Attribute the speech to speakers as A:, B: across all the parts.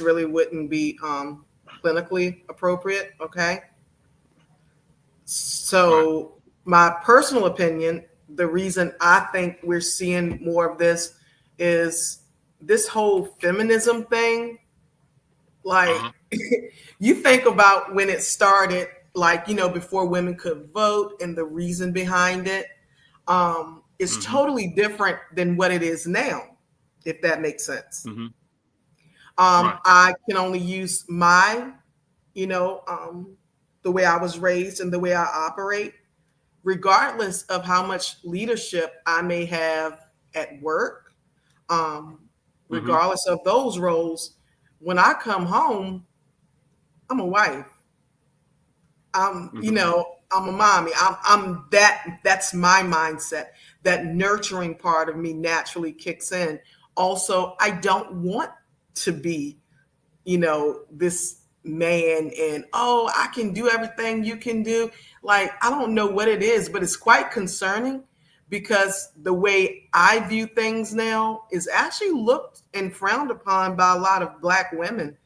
A: just really wouldn't be clinically appropriate. Okay.
B: Right.
A: So, my personal opinion, the reason I think we're seeing more of this is this whole feminism thing. Like,
B: Uh-huh.
A: you think about when it started, like, before women could vote and the reason behind it, is
B: Mm-hmm.
A: totally different than what it is now, if that makes sense.
B: Mm-hmm. Right.
A: I can only use my, you know, um, the way I was raised and the way I operate, regardless of how much leadership I may have at work, um,
B: Mm-hmm.
A: regardless of those roles. When I come home, I'm a wife.
B: Mm-hmm.
A: I'm a mommy. I'm that. That's my mindset. That nurturing part of me naturally kicks in. Also, I don't want to be, this man and, oh, I can do everything you can do. Like, I don't know what it is, but it's quite concerning because the way I view things now is actually looked and frowned upon by a lot of Black women.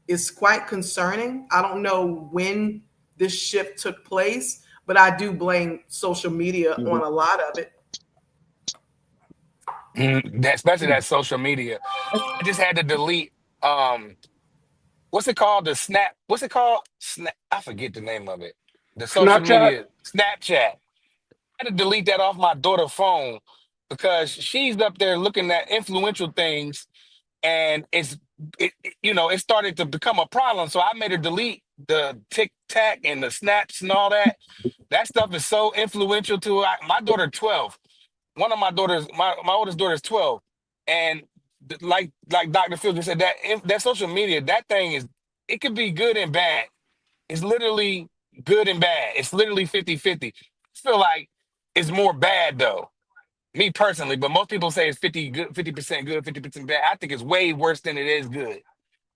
A: It's quite concerning. I don't know when this shift took place, but I do blame social media
B: Mm-hmm.
A: on a lot of it.
C: Especially that social media. I just had to delete what's it called? The Snap. What's it called? Snap. I forget the name of it. The social
D: Snapchat.
C: media Snapchat. I had to delete that off my daughter's phone because she's up there looking at influential things, and it started to become a problem. So I made her delete the Tic Tac and the Snaps and all that. That stuff is so influential to my daughter. 12. One of my daughters, my oldest daughter is 12, and like Dr. Phil just said, that social media, that thing is, it could be good and bad. It's literally good and bad. It's literally 50-50. I feel like it's more bad though, me personally, but most people say it's 50% good, 50% bad. I think it's way worse than it is good.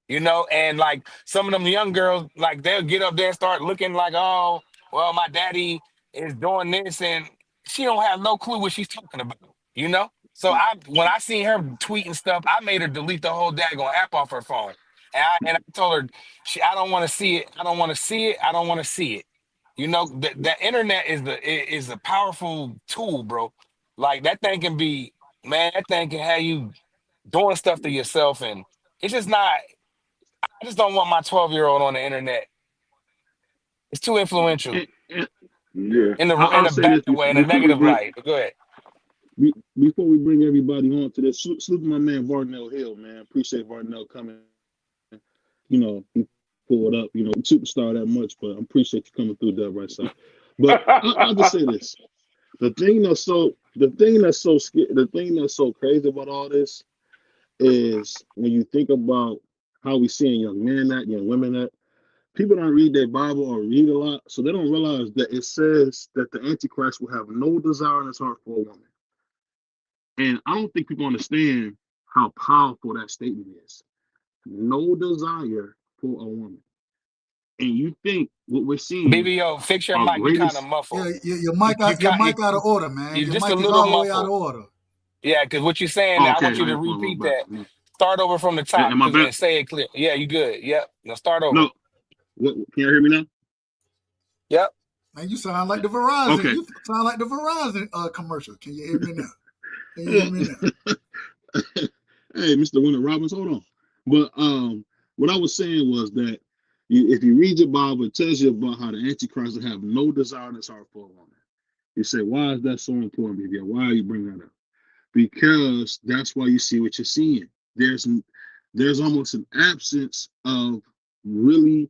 C: And like some of them young girls, like they'll get up there and start looking like, oh, well, my daddy is doing this, and she don't have no clue what she's talking about, you know? So when I seen her tweeting stuff, I made her delete the whole daggone app off her phone. And I told her, I don't want to see it. I don't want to see it. I don't want to see it. The internet is a powerful tool, bro. Like that thing can be, man, that thing can have you doing stuff to yourself, and it's just not. I just don't want my 12-year-old on the internet. It's too influential
B: And
D: Yeah.
C: in
B: I'll
C: a
B: say
C: bad
B: this
C: way, in a
B: before we
C: negative
B: bring
C: light. But go ahead.
B: before we bring everybody on to this. Salute to my man Varnell Hill, man. Appreciate Varnell coming. He pulled up. Superstar that much, but I appreciate you coming through that right side. But I'll just say this: the thing that's so crazy about all this is when you think about how we seeing young men at, young women at. People don't read their Bible or read a lot, so they don't realize that it says that the Antichrist will have no desire in his heart for a woman. And I don't think people understand how powerful that statement is. No desire for a woman. And you think what we're seeing
C: BBO, fix your
B: our
C: mic. You kind of
B: greatest.
E: Yeah,
C: muffled.
E: your
C: You
E: mic
C: you
E: out your
C: kind
E: mic out of order, man.
C: you're
E: Your
C: just a
E: mic is
C: little
E: all the way out
C: muffled.
E: of order.
C: Yeah, because what you're saying,
B: Oh,
C: I
B: okay,
C: want you
B: I
C: to
B: am a little
C: repeat
B: back.
C: that. Start over from the top,
B: Am I back?
C: and say it clear. Yeah, you good. Yep. Now start over.
B: No. What, can you hear me now?
C: Yep.
E: Man, you sound like the Verizon.
B: Okay.
E: You sound like the Verizon commercial. Can you hear me now? Can you hear me now?
B: Hey, Mr. Winter Robbins, hold on. But what I was saying was that if you read your Bible, it tells you about how the Antichrist will have no desire in his heart for a woman. You say, why is that so important, baby? Why are you bringing that up? Because that's why you see what you're seeing. There's almost an absence of really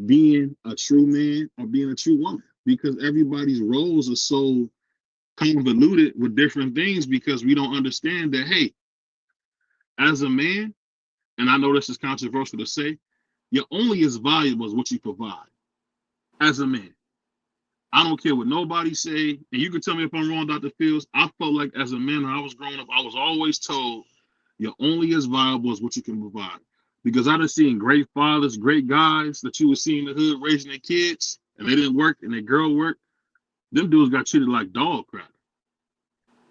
B: being a true man or being a true woman because everybody's roles are so convoluted with different things because we don't understand that, hey, as a man, and I know this is controversial to say, you're only as valuable as what you provide as a man. I don't care what nobody say, and you can tell me if I'm wrong, Dr. Fields. I felt like as a man, when I was growing up, I was always told you're only as valuable as what you can provide. Because I done seen great fathers, great guys that you would see in the hood raising their kids, and they didn't work, and their girl worked. Them dudes got treated like dog crap.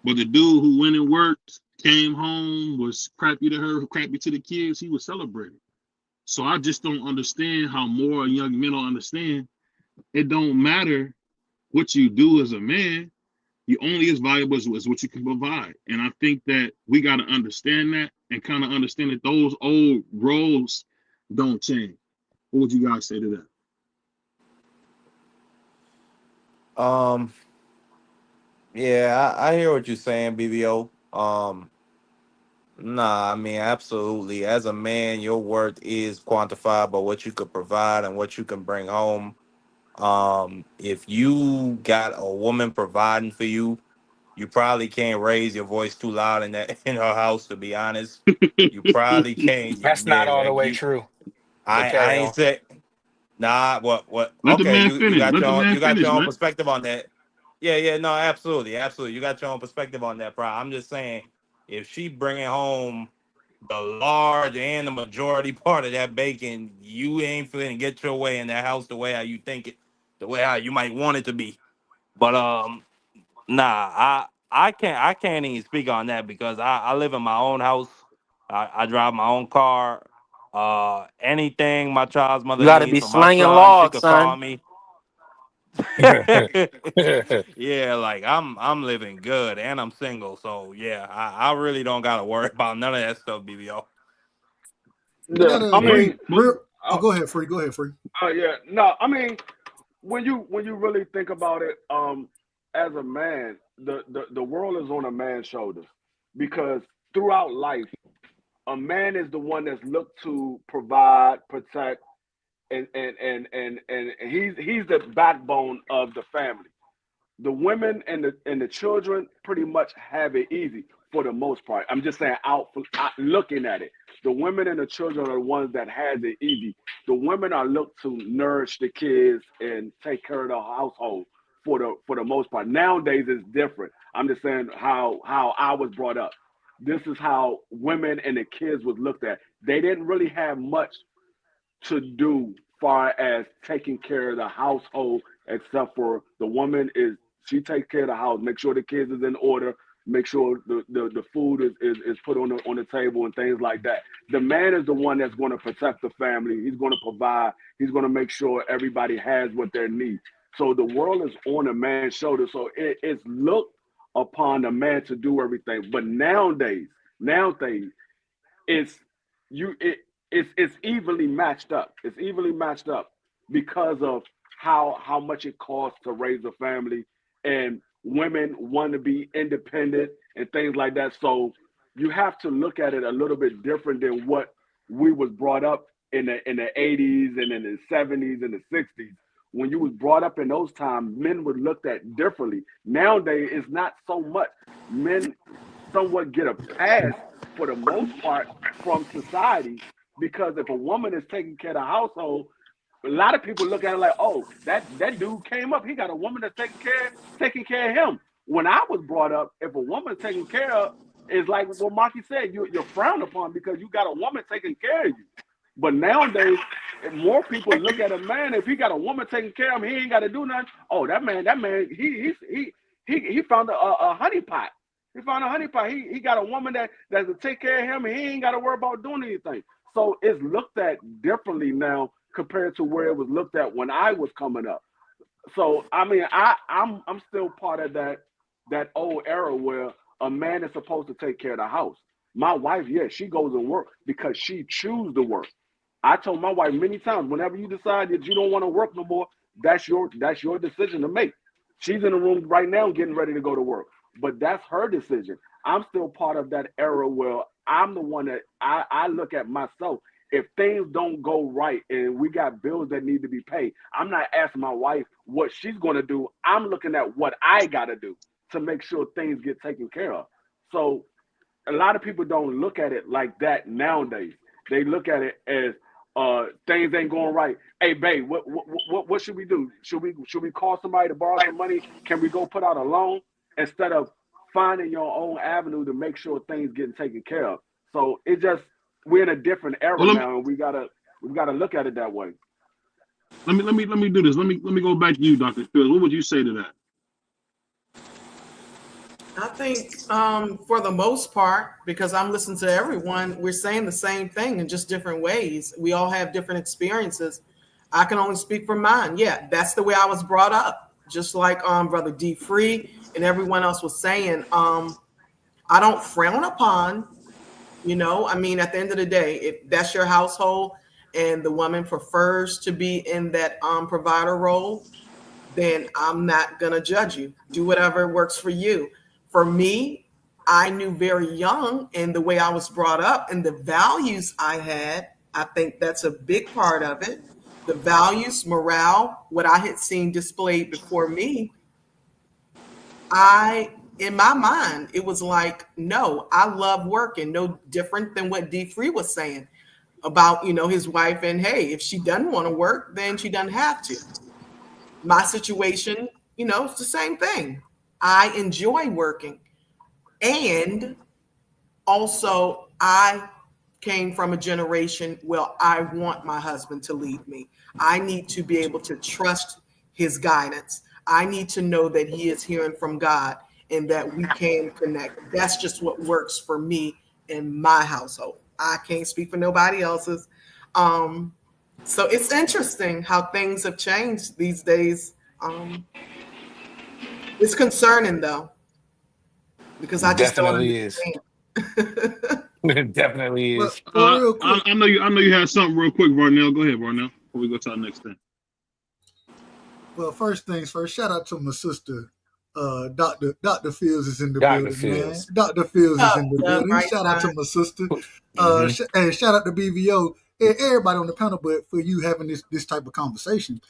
B: But the dude who went and worked, came home, was crappy to her, crappy to the kids, he was celebrated. So I just don't understand how more young men don't understand. It don't matter what you do as a man. You only as valuable as what you can provide. And I think that we got to understand that and kind of understand that those old roles don't change. What would you guys say to
D: Um, yeah, I hear what you're saying, BBO. Nah, I mean, absolutely. As a man, your worth is quantified by what you could provide and what you can bring home. If you got a woman providing for you, you probably can't raise your voice too loud in that in her house. To be honest, you probably
B: that?
D: can't.
C: That's not
D: Yeah,
C: all the
D: like
C: way
D: you.
C: true. But
D: I
C: carry
D: ain't
C: on.
D: say nah. What?
B: Let the
D: Okay,
B: man
D: you
B: finish.
D: got
B: Let the man
D: you got
B: finish,
D: your own
B: man.
D: perspective on that. Yeah. No, absolutely. You got your own perspective on that, bro. I'm just saying, if she bringing home the large and the majority part of that bacon, you ain't finna get your way in that house the way how you think it, the way how you might want it to be. But nah, I can't even speak on that because I live in my own house. I drive my own car. Anything my child's
F: You
D: mother
F: got to
D: needs
F: be
D: from my
F: slanging
D: son, she
F: logs,
D: could call
F: son.
D: me. Yeah, like I'm living good and I'm single, so yeah, I really don't gotta worry about none of that stuff, BBO.
E: I
G: Yeah,
E: got a
G: I
B: But
G: mean,
E: real,
B: but
E: real. Oh,
G: uh,
E: go ahead, Free. Go ahead, Free.
G: yeah, no, I mean, when you really think about it, as a man, the world is on a man's shoulders because throughout life, a man is the one that's looked to provide, protect, and he's the backbone of the family. The women and the children pretty much have it easy for the most part. I'm just saying out looking at it. The women and the children are the ones that has it easy. The women are looked to nourish the kids and take care of the household for the most part. Nowadays it's different. I'm just saying how I was brought up. This is how women and the kids was looked at. They didn't really have much to do far as taking care of the household, except for the woman is she takes care of the house, make sure the kids is in order, make sure the food is put on the table and things like that. The man is the one that's going to protect the family. He's going to provide. He's going to make sure everybody has what they need. So the world is on a man's shoulder. So it's looked upon a man to do everything. But nowadays, it's you it's evenly matched up. It's evenly matched up because of how much it costs to raise a family, and women want to be independent and things like that. So you have to look at it a little bit different than what we was brought up in the 80s and in the 70s and the 60s. When you was brought up in those times, men were looked at differently. Nowadays, it's not so much. Men somewhat get a pass for the most part from society because if a woman is taking care of the household, a lot of people look at it like, oh, that dude came up, he got a woman that's taking care of him. When I was brought up, if a woman's taking care of, it's like what Marky said, you're frowned upon because you got a woman taking care of you. But nowadays, if more people look at a man, if he got a woman taking care of him, he ain't got to do nothing. Oh, that man, he found a honey pot. He found a honey pot. He got a woman that to take care of him, and he ain't got to worry about doing anything. So it's looked at differently now compared to where it was looked at when I was coming up. So I mean, I'm still part of that old era where a man is supposed to take care of the house. My wife, yeah, she goes and work because she chooses to work. I told my wife many times, whenever you decide that you don't want to work no more, that's your decision to make. She's in the room right now getting ready to go to work, but that's her decision. I'm still part of that era where I'm the one that I look at myself. If things don't go right and we got bills that need to be paid, I'm not asking my wife what she's going to do. I'm looking at what I got to do to make sure things get taken care of. So a lot of people don't look at it like that nowadays. They look at it as things ain't going right. Hey, babe, what should we do? Should we call somebody to borrow some money? Can we go put out a loan instead of finding your own avenue to make sure things getting taken care of? So it just we're in a different era
B: well,
G: now, and we gotta look at it that way.
B: let me do this. Let me go back to you, Dr. Phil. What would you say to that?
A: I think for the most part, because I'm listening to everyone, we're saying the same thing in just different ways. We all have different experiences. I can only speak for mine. Yeah, that's the way I was brought up. Just like Brother D Free and everyone else was saying, I don't frown upon, I mean, at the end of the day, if that's your household and the woman prefers to be in that provider role, then I'm not going to judge you. Do whatever works for you. For me, I knew very young, and the way I was brought up and the values I had, I think that's a big part of it. The values, morale, what I had seen displayed before me, in my mind, it was like, no, I love working, no different than what D Free was saying about, his wife. And hey, if she doesn't want to work, then she doesn't have to. My situation, it's the same thing. I enjoy working. And also, I came from a generation where I want my husband to lead me. I need to be able to trust his guidance. I need to know that he is hearing from God and that we can connect. That's just what works for me in my household. I can't speak for nobody else's. So it's interesting how things have changed these days. It's concerning though, because I just don't
C: Definitely is.
A: understand.
C: It definitely
E: But
C: is.
E: for real quick,
B: I know you had something real quick, Varnell. Go ahead, Varnell, before we go to our next thing.
E: well, first things first, shout out to my sister, Dr. Fields is in the
C: Dr.
E: building, man.
C: Fields.
E: Dr. Fields is
A: Up,
E: in the
A: the
E: building.
A: right
E: Shout out to
A: time.
E: my sister.
C: Hmm.
E: And shout out to BVO and everybody on the panel, but for you having this type of conversation.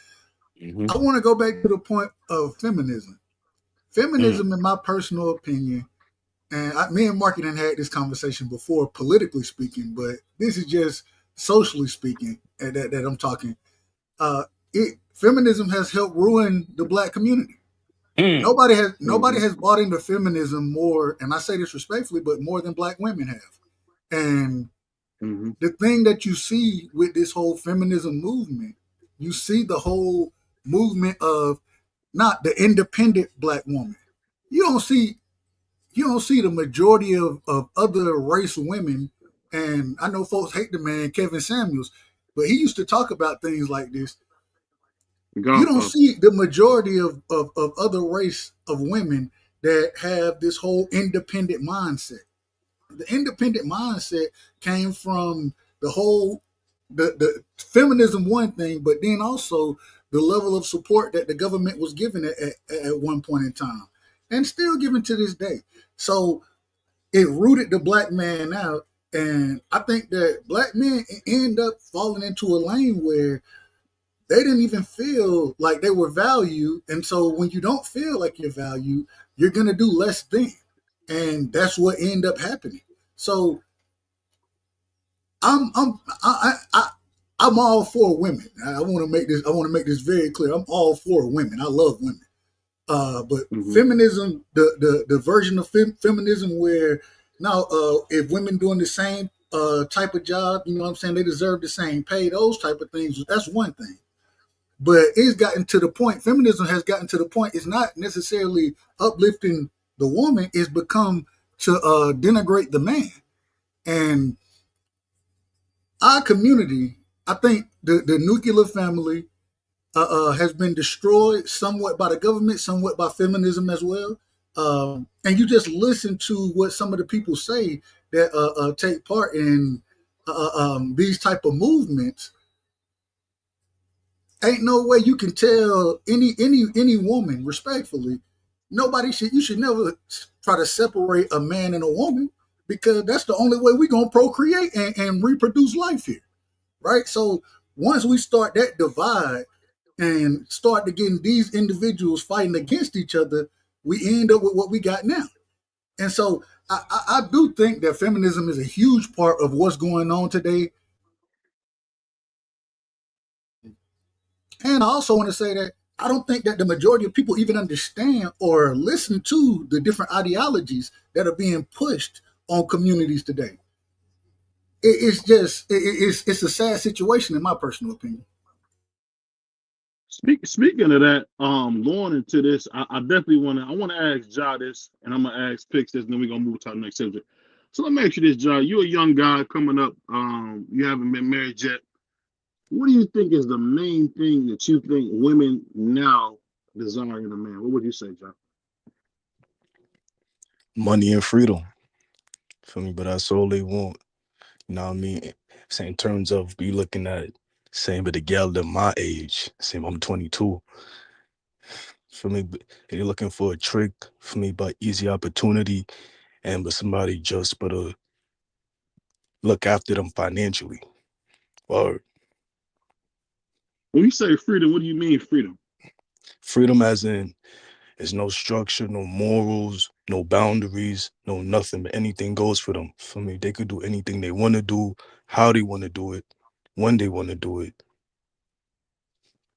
C: Hmm.
E: I want to go back to the point of feminism.
C: Mm.
E: Feminism, in my personal opinion, and me and Mark had this conversation before, politically speaking, but this is just socially speaking that I'm talking. Uh, Feminism has helped ruin the black community.
C: Mm.
E: Nobody
B: Mm-hmm.
E: has bought into feminism more, and I say this respectfully, but more than black women have. And
B: Mm-hmm.
E: the thing that you see with this whole feminism movement, you see the whole movement of not the independent black woman. You don't see the majority of other race women, and I know folks hate the man Kevin Samuels, but he used to talk about things like this. You don't
B: Godfather.
E: see the majority of other race of women that have this whole independent mindset. The independent mindset came from the whole the feminism one thing, but then also the level of support that the government was giving at one point in time, and still giving to this day. So it rooted the black man out, and I think that black men end up falling into a lane where they didn't even feel like they were valued. And so when you don't feel like you're valued, you're gonna do less than, and that's what ended up happening. So I'm I'm I'm all for women. I want to make this. I want to make this very clear. I'm all for women. I love women. But
B: Mm-hmm.
E: feminism, the version of feminism where now if women doing the same type of job, you know what I'm saying, they deserve the same pay. Those type of things. That's one thing. But it's gotten to the point. Feminism has gotten to the point. It's not necessarily uplifting the woman. It's become to denigrate the man. And our community, I think the nuclear family has been destroyed somewhat by the government, somewhat by feminism as well. And you just listen to what some of the people say that take part in these type of movements. Ain't no way you can tell any woman respectfully. You should never try to separate a man and a woman because that's the only way we're gonna procreate and reproduce life here, right? So once we start that divide and start to getting these individuals fighting against each other, we end up with what we got now. And so I do think that feminism is a huge part of what's going on today. And I also want to say that I don't think that the majority of people even understand or listen to the different ideologies that are being pushed on communities today. It's just it's a sad situation in my personal opinion.
B: Speaking of that, going into this, I definitely want to ask Ja this, and I'm gonna ask Pix this, and then we're gonna move to our next subject. So let me ask you this, Ja. You're a young guy coming up. You haven't been married yet. What do you think is the main thing that you think women now desire in a man? What would you say, Ja?
F: Money and freedom. Feel me? But that's all they want. You know what I mean? So in terms of you looking at same with the gal at my age, same I'm 22. For me, you're looking for a trick for me, but easy opportunity and but somebody just but look after them financially. Or
B: When you say freedom, what do you mean freedom?
F: freedom as in there's no structure, no morals, no boundaries, no nothing, but anything goes for them. For me, they could do anything they want to do, how they want to do it, when they want to do it.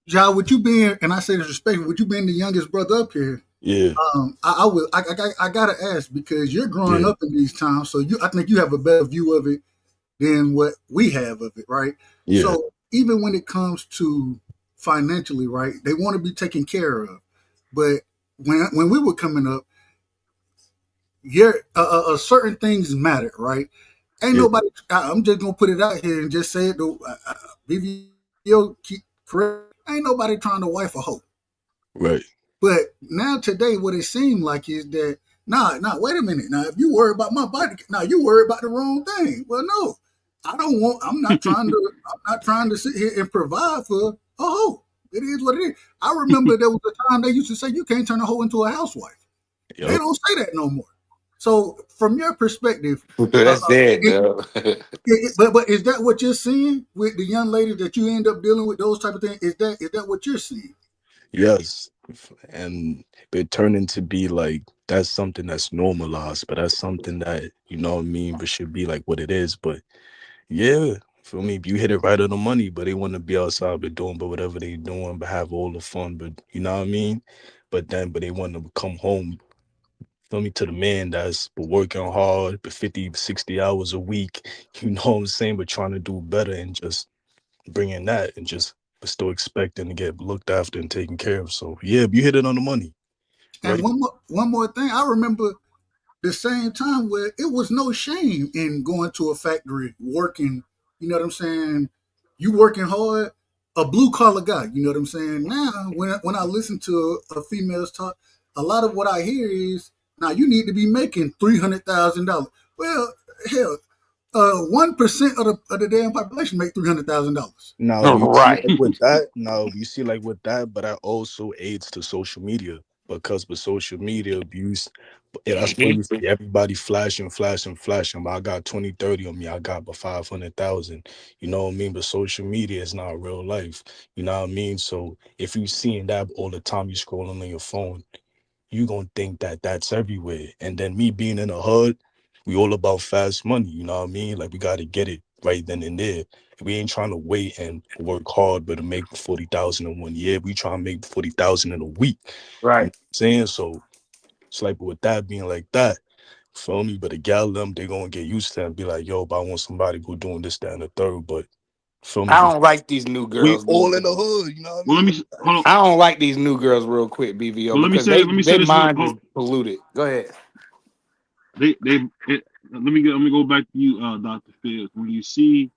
E: Ja, with you being, and I say this respectfully, with you being the youngest brother up here,
F: Yeah,
E: I gotta ask because you're growing
F: yeah,
E: up in these times, so I think you have a better view of it than what we have of it, right?
F: yeah,
E: So even when it comes to financially, right, they want to be taken care of, but when we were coming up, certain things matter, right? Ain't
F: yeah,
E: nobody. I'm just gonna put it out here and just say it. Though, BVO keep correct. Ain't nobody trying to wife a hoe.
F: right.
E: But now today, what it seemed like is that wait a minute. Now, if you worry about my body, now you worry about the wrong thing. Well, no, I don't want. I'm not trying to. I'm not trying to sit here and provide for a hoe. It is what it is. I remember there was a time they used to say you can't turn a hoe into a housewife. They
F: Yup.
E: don't say that no more. So, from your perspective, uh,
D: That's it,
E: it,
D: though.
E: but is that what you're seeing with the young ladies that you end up dealing with? Those type of things. Is that what you're seeing?
F: Yes. And it turned into be like that's something that's normalized, but that's something that, you know what I mean, but should be like what it is. But yeah, for me, you hit it right on the money, but they want to be outside but doing but whatever they doing, but have all the fun, but you know what I mean? But they want to come home, feel me, to the man that's been working hard, but 50, 60 hours a week, you know what I'm saying, but trying to do better and just bringing that and just but still expecting to get looked after and taken care of. So yeah, you hit it on the money,
E: And
F: right?
E: one more thing, I remember the same time where it was no shame in going to a factory working. You know what I'm saying? You working hard, a blue collar guy. You know what I'm saying? Now, when I listen to a female's talk, a lot of what I hear is now you need to be making $300,000. Well, hell, 1% of the damn population make $300,000.
F: Now you see
D: Right.
F: like with that, now you see like with that, but that also aids to social media because with social media abuse, yeah, that's where
D: Mhm.
F: you see everybody flashing, flashing, flashing. But I got 20, 30 on me. I got but 500,000. You know what I mean? But social media is not real life. You know what I mean? So if you seeing that all the time, you scrolling on your phone, you gonna think that that's everywhere. And then me being in the hood, we all about fast money. You know what I mean? Like we got to get it right then and there. We ain't trying to wait and work hard, but to make 40,000 in 1 year. We trying to make 40,000 in a week. You know
D: Right.
F: what I'm saying? So it's like with that being like that, feel me? But the gal them, they gonna get used to it and be like, yo, but I want somebody who doing this, that, and the third. But feel me?
D: I don't like these new
F: We
D: girls.
F: all in the hood. You know what I
B: Well, let
F: mean?
B: me
F: But
B: hold on.
D: I don't like these new girls real quick, BVO,
B: Well,
D: because
B: let me say
D: they
B: this real.
D: mind is polluted. Go ahead.
B: Let me go back to you, Dr. Fields. When you see,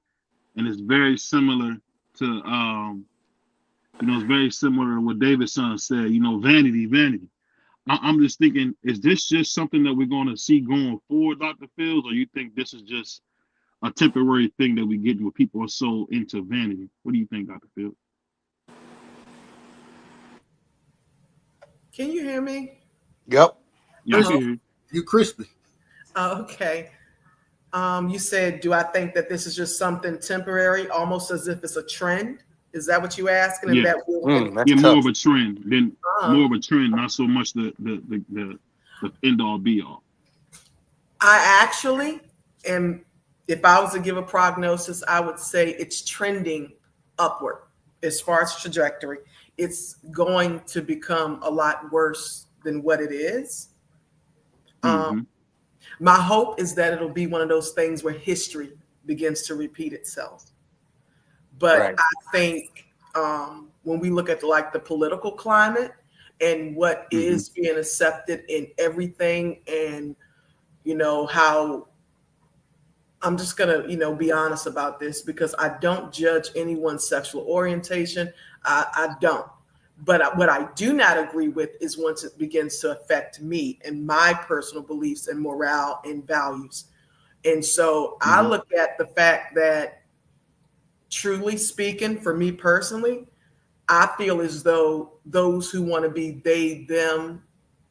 B: and it's very similar to it's very similar to what David's son said. Vanity, vanity. I'm just thinking, is this just something that we're going to see going forward, Dr. Fields, or you think this is just a temporary thing that we get where people are so into vanity? What do you think, Dr. Fields?
A: Can you hear me?
D: Yep.
B: Yeah, I can
E: Crispy,
B: hear you.
E: you crispy.
A: Okay. You said, do I think that this is just something temporary, almost as if it's a trend? Is that what you asking? And
B: Yeah,
A: that will, and
D: That's
B: yeah, more
D: tough.
B: of a trend than
A: uh,
B: not so much the end all be all.
A: I actually am, if I was to give a prognosis, I would say it's trending upward as far as trajectory. It's going to become a lot worse than what it is. Um,
B: Mm-hmm.
A: my hope is that it'll be one of those things where history begins to repeat itself. But
D: Right.
A: I think when we look at like the political climate and what is being accepted in everything, and how I'm just gonna, be honest about this, because I don't judge anyone's sexual orientation. I don't. But what I do not agree with is once it begins to affect me and my personal beliefs and morale and values. And so I look at the fact that, truly speaking, for me personally, I feel as though those who want to be they, them,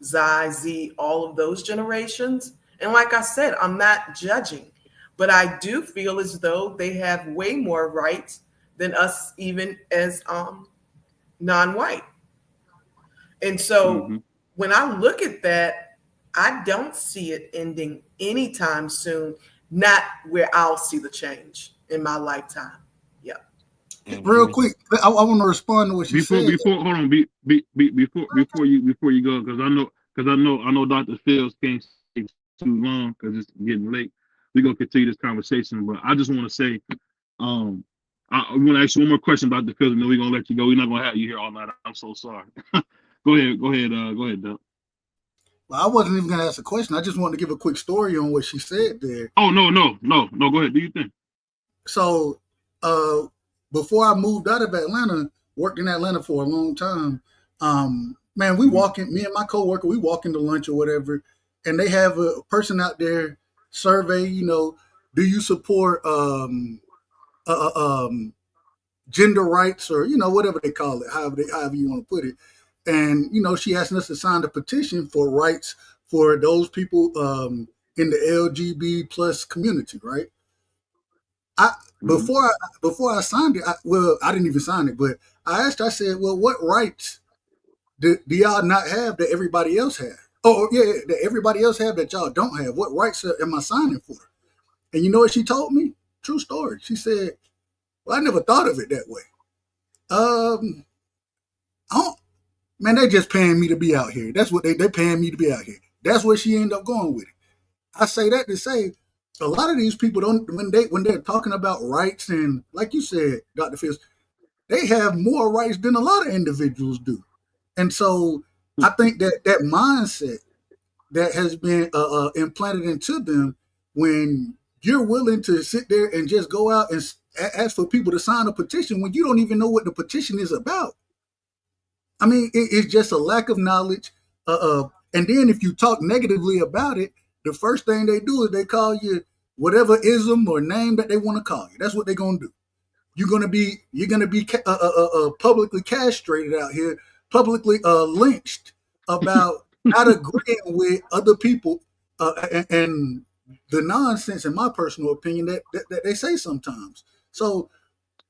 A: Z, all of those generations, and like I said, I'm not judging, but I do feel as though they have way more rights than us, even as non-white. And so when I look at that, I don't see it ending anytime soon, not where I'll see the change in my lifetime. Yeah.
E: Real quick, I want to respond to what you
B: Before
E: said.
B: before hold on before you go, because I know Dr. Fields can't stay too long because it's getting late. We're gonna continue this conversation, but I just want to say, um, I'm gonna ask you one more question, Dr. Fields, and then we're gonna let you go. We're not gonna have you here all night. I'm so sorry. Go ahead, Doc.
E: Well, I wasn't even going to ask a question. I just wanted to give a quick story on what she said there.
B: Oh no. Go ahead. Do you think?
E: So, uh, before I moved out of Atlanta, worked in Atlanta for a long time. Man, we walk in. Me and my coworker, we walk into lunch or whatever, and they have a person out there survey. Do you support uh, um, gender rights, or whatever they call it, however you want to put it. And she asking us to sign a petition for rights for those people in the LGBT plus community, right? I
B: Mhm.
E: before I signed it, I didn't even sign it, but I asked. I said, "Well, what rights do y'all not have that everybody else have? Oh, yeah, that everybody else have that y'all don't have. What rights am I signing for?" And you know what she told me? True story. She said, "Well, I never thought of it that way. Um, I don't, man, they just paying me to be out here. That's what they're paying me to be out here." That's where she ended up going with it. I say that to say a lot of these people don't when they're talking about rights, and like you said, Dr. Fields, they have more rights than a lot of individuals do. And so I think that mindset that has been implanted into them, when you're willing to sit there and just go out and ask for people to sign a petition when you don't even know what the petition is about. I mean, it's just a lack of knowledge. And then if you talk negatively about it, the first thing they do is they call you whatever ism or name that they want to call you. That's what they're gonna do. You're gonna be publicly castrated out here, publicly lynched about not agreeing with other people and the nonsense, in my personal opinion, that they say sometimes. So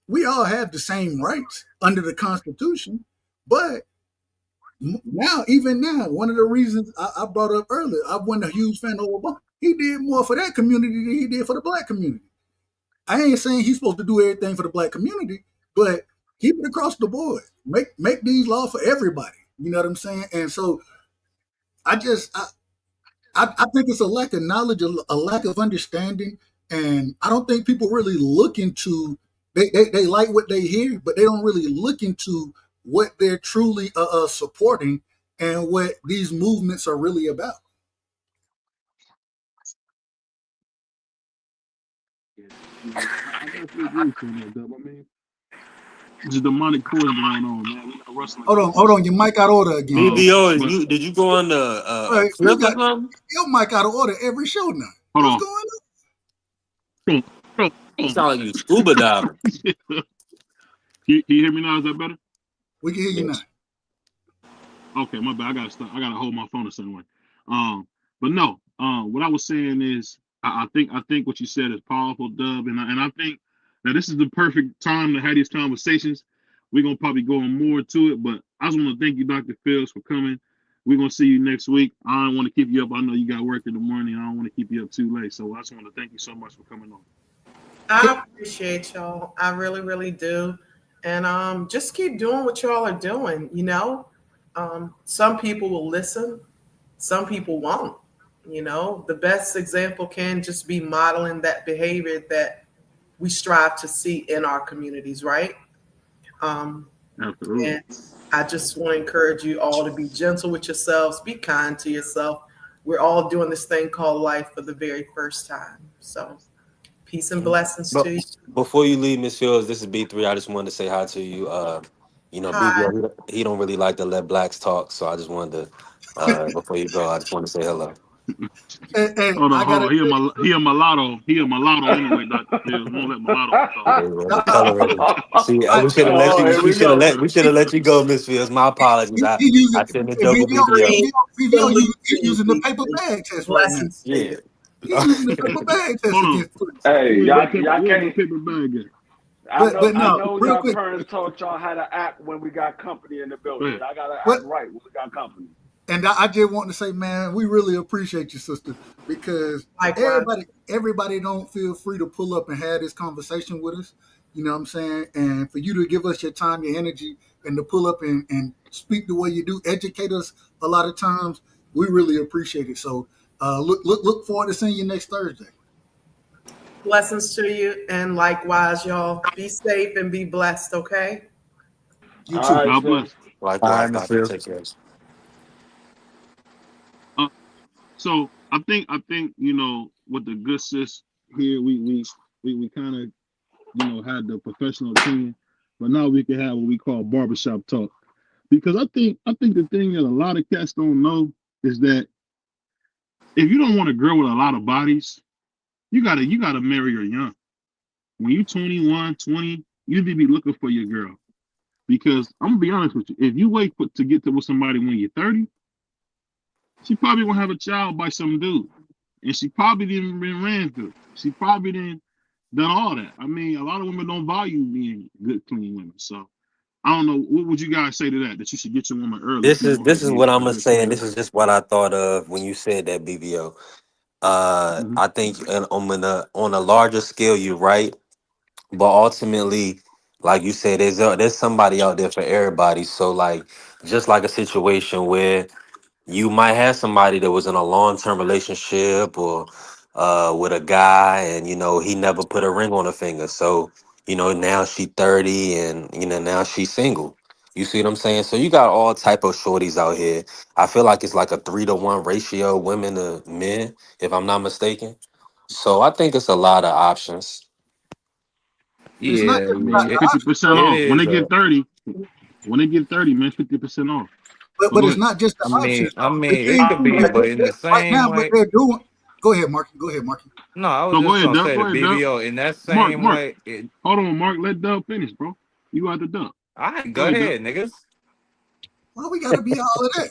E: we all have the same rights under the Constitution, but now, even now, one of the reasons I brought up earlier, I wasn't a huge fan of Obama. He did more for that community than he did for the black community. I ain't saying he's supposed to do everything for the black community, but keep it across the board. Make these laws for everybody. You know what I'm saying? And so I just I think it's a lack of knowledge, a lack of understanding, and I don't think people really look into. They like what they hear, but they don't really look into what they're truly supporting and what these movements are really about.
B: I definitely agree with you on that, Dub. I mean, there's demonic force going on, man. We're not wrestling
E: Hold
B: against
E: on, your mic out of order again.
D: BBO,
B: but
D: did you go on a
E: Right, you
D: clip or
E: got
D: something?
E: your mic out of order every show now.
B: hold
E: What's
B: on.
E: going on?
B: Hold on.
D: You sound like you scuba diving.
B: Can you hear me now? Is that better?
E: We can hear you now.
D: Yes.
B: Okay, my bad. I gotta stop. I gotta hold my phone a certain way. Um, but no. What I was saying is, I think what you said is powerful, Dub, and I think that this is the perfect time to have these conversations. We're gonna probably go on more to it, but I just want to thank you, Dr. Fields, for coming. We're gonna see you next week. I don't want to keep you up. I know you got work in the morning. I don't want to keep you up too late. So I just want to thank you so much for coming on.
A: I appreciate y'all. I really, really do. And just keep doing what y'all are doing, Some people will listen, some people won't. The best example can just be modeling that behavior that we strive to see in our communities, right?
B: Absolutely.
A: And I just want to encourage you all to be gentle with yourselves, be kind to yourself. We're all doing this thing called life for the very first time. So, peace and blessings
H: But
A: to you.
H: before you leave, Miss Fields, this is B3. I just wanted to say hi to you.
A: Hi.
H: BBL, he don't really like to let blacks talk, so I just wanted to, before you go, I just want to say hello.
E: And
B: Hold on,
E: I
B: hold
E: gotta
B: on. He a mulatto. He a mulatto anyway, Dr. Phil. We don't let mulattoes talk.
H: Okay, well,
E: say,
H: the colorism. See,
E: I,
H: we should have let
G: Oh,
H: you.
G: here we go.
H: We should have let you go, Miss Fields. My apologies.
E: he using
H: I shouldn't have joked with
E: VVO,
H: BBL.
A: Green
E: he
A: solution,
E: using the paper
A: peace
E: bag test right now.
A: blessings to
H: Yeah.
A: you.
E: He using the paper bag test
B: Hold on.
E: against us.
G: Hey, y'all
B: Where's my
G: can't.
B: paper bag at?
E: But
G: I
E: no,
G: know
E: real
G: y'all
E: quick.
G: parents taught y'all how to act when we got company in the
B: Go
G: building.
B: ahead.
G: Y'all gotta
E: What
G: act right when we got company.
E: And I just want to say, man, we really appreciate you, sister, because
A: Likewise.
E: everybody don't feel free to pull up and have this conversation with us. You know what I'm saying? And for you to give us your time, your energy, and to pull up and speak the way you do, educate us a lot of times, we really appreciate it. So look forward to seeing you next Thursday.
A: Blessings to you. And likewise, y'all. Be safe and be blessed, okay?
E: You
G: All
E: too.
G: right,
B: God
G: sis.
B: bless.
D: All
H: Likewise,
D: right, Miss
H: Doctor.
D: Fields.
H: Take care.
B: Uh, so I think with the good sis here, we kind of had the professional opinion, but now we can have what we call barbershop talk. Because I think the thing that a lot of cats don't know is that if you don't want a girl with a lot of bodies, you gotta marry her young. When you 21, 20, you need to be looking for your girl. Because I'm gonna be honest with you, if you wait to get to with somebody when you're 30, she probably won't have a child by some dude, and she probably didn't been ran through. She probably didn't done all that. I mean, a lot of women don't value being good, clean women. So I don't know. What would you guys say to that? That you should get your woman early
H: This
B: so you
H: is
B: don't
H: this
B: have
H: is
B: be
H: what I'm
B: out
H: gonna
B: here
H: say,
B: playing
H: and this is
B: around.
H: just what I thought of when you said that, BBO.
B: Hmm.
H: I think, and on a larger scale, you're right, but ultimately, like you said, there's somebody out there for everybody. So like, just like a situation where you might have somebody that was in a long-term relationship or with a guy, and he never put a ring on her finger, so now she 30, and now she's single. You see what I'm saying? So you got all type of shorties out here. I feel like it's like a 3-to-1 ratio, women to men, if I'm not mistaken. So I think it's a lot of options.
E: It's not
D: Yeah,
B: I
E: just about
B: mean,
D: it,
E: the
B: 50%
E: option,
D: it
B: off when
D: is
B: they
D: a.
B: get 30. When they get 30, man, 50% off. But
E: but
B: go
E: it's
B: ahead.
E: not just the options,
D: I
E: though. The
D: mean, it
E: thing
D: could
E: too
D: be,
E: that
D: but in the
E: right
D: same
E: now, what
D: way.
E: they're doing. Go ahead, Marky. Go ahead, Marky.
D: No, I was
B: No, go
D: just
B: ahead,
D: gonna
B: Dub.
D: say
B: Go
D: the
B: ahead, Dub.
D: BBO in that
B: Mark,
D: same
B: Mark.
D: way.
B: Hold on, Mark. Let Dub finish, bro. You out the Dub.
D: All right,
B: Go
D: go
B: ahead, Dub.
D: ahead, niggas.
E: Well, we got to be all of that.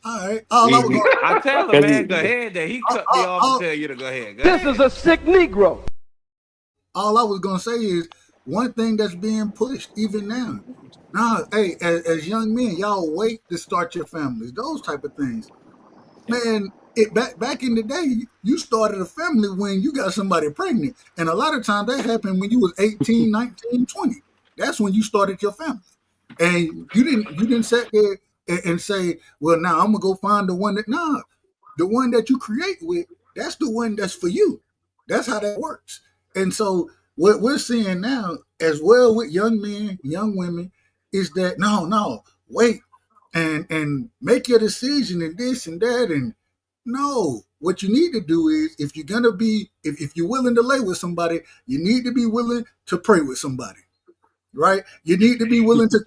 E: All right. All I was
H: Easy.
E: going.
D: I tell the
H: 'Cause
D: man, go ahead. That he
E: All,
D: cut me
E: all,
D: off to
E: all,
D: tell you to go ahead. Go
I: This is
D: ahead.
I: a sick Negro.
E: all I was gonna say is one thing that's being pushed even now. Now, hey, as young men, y'all wait to start your families. Those type of things, man. It back in the day, you started a family when you got somebody pregnant, and a lot of times that happened when you was 18, 19, 20. That's when you started your family, and you didn't sit there and say, well, now I'm gonna go find the one that nah, the one that you create with, that's the one that's for you. That's how that works. And so what we're seeing now, as well with young men, young women, is that no, wait and make your decision and this and that. And no, what you need to do is if you're gonna be if you're willing to lay with somebody, you need to be willing to pray with somebody. Right? You need to be willing to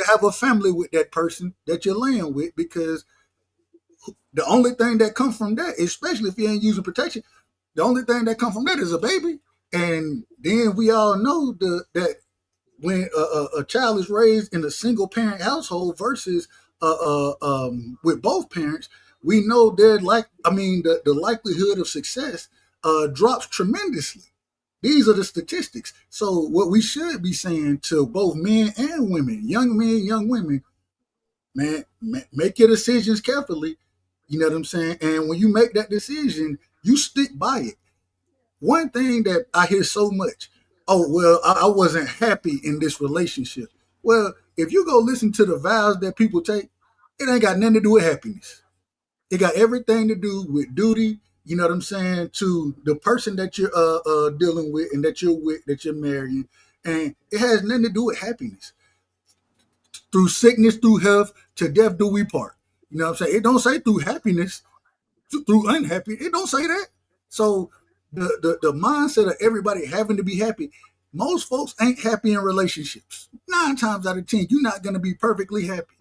E: have a family with that person that you're laying with, because the only thing that comes from that, especially if you ain't using protection, the only thing that comes from that is a baby. And then we all know that when a child is raised in a single parent household versus with both parents, we know the likelihood of success drops tremendously. These are the statistics. So what we should be saying to both men, young women, man, make your decisions carefully. You know what I'm saying? And when you make that decision, you stick by it. One thing that I hear so much, oh, well, I wasn't happy in this relationship. Well, if you go listen to the vows that people take, it ain't got nothing to do with happiness. It got everything to do with duty. You know what I'm saying? To the person that you're dealing with and that you're marrying, and it has nothing to do with happiness. through sickness, through health, to death do we part. You know what I'm saying? It don't say through happiness, through unhappy. It don't say that. So the mindset of everybody having to be happy, most folks ain't happy in relationships. 9 times out of 10, you're not gonna be perfectly happy.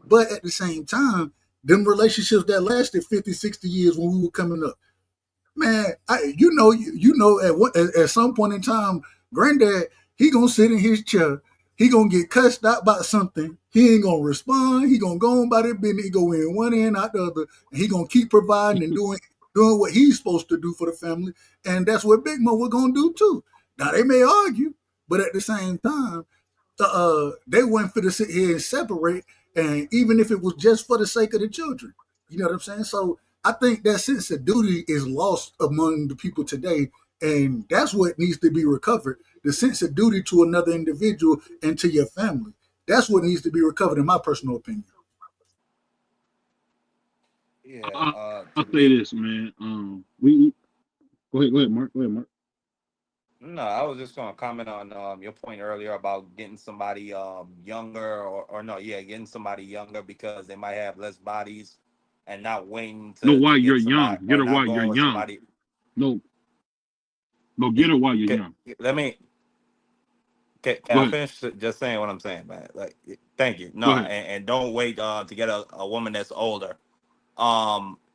E: But at the same time, them relationships that lasted 50, 60 years when we were coming up, man, at some point in time, granddad, he gonna sit in his chair, he gonna get cussed out about something, he ain't gonna respond, he gonna go on by that business, he go in one end out the other, and he gonna keep providing and doing what he's supposed to do for the family, and that's what Big Mo was gonna do too. Now they may argue, but at the same time, they weren't fit to sit here and separate, and even if it was just for the sake of the children, you know what I'm saying? So I think that sense of duty is lost among the people today, and that's what needs to be recovered. The sense of duty to another individual and to your family. That's what needs to be recovered, in my personal opinion.
D: Yeah.
B: I'll
D: To
B: say
D: me,
B: this, man. We go ahead, Mark. Go ahead, Mark.
D: no, I was just gonna comment on your point earlier about getting somebody younger, or no, yeah, getting somebody younger because they might have less bodies, and not waiting
B: No,
D: to
B: while you're
D: get
B: young,
D: somebody,
B: get
D: or
B: her
D: not
B: while you're
D: going with
B: young.
D: somebody.
B: No, no, get her while you're
D: Can,
B: young.
D: let me can
B: Go
D: I
B: ahead.
D: finish just saying what I'm saying, man? Like, thank you.
B: Go
D: No,
B: ahead.
D: and don't wait to get a woman that's older.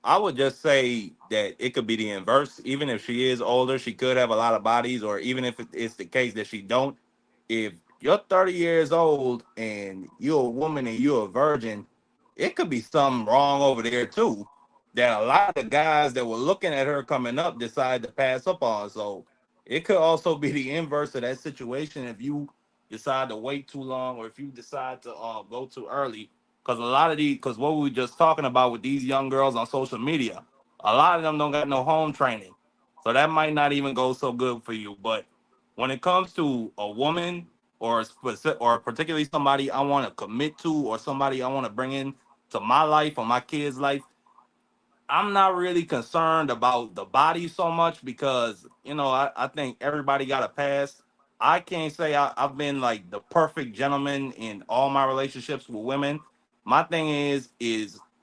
D: I would just say that it could be the inverse. Even if she is older, she could have a lot of bodies, or even if it's the case that she don't. If you're 30 years old and you're a woman and you're a virgin, it could be something wrong over there too. That a lot of the guys that were looking at her coming up decided to pass up on. So it could also be the inverse of that situation if you decide to wait too long, or if you decide to go too early, because a lot of these, because what we were just talking about with these young girls on social media, a lot of them don't got no home training. So that might not even go so good for you. But when it comes to a woman, or particularly somebody I want to commit to, or somebody I want to bring in to my life or my kids' life, I'm not really concerned about the body so much, because I think everybody got a pass. I can't say I've been like the perfect gentleman in all my relationships with women. My thing is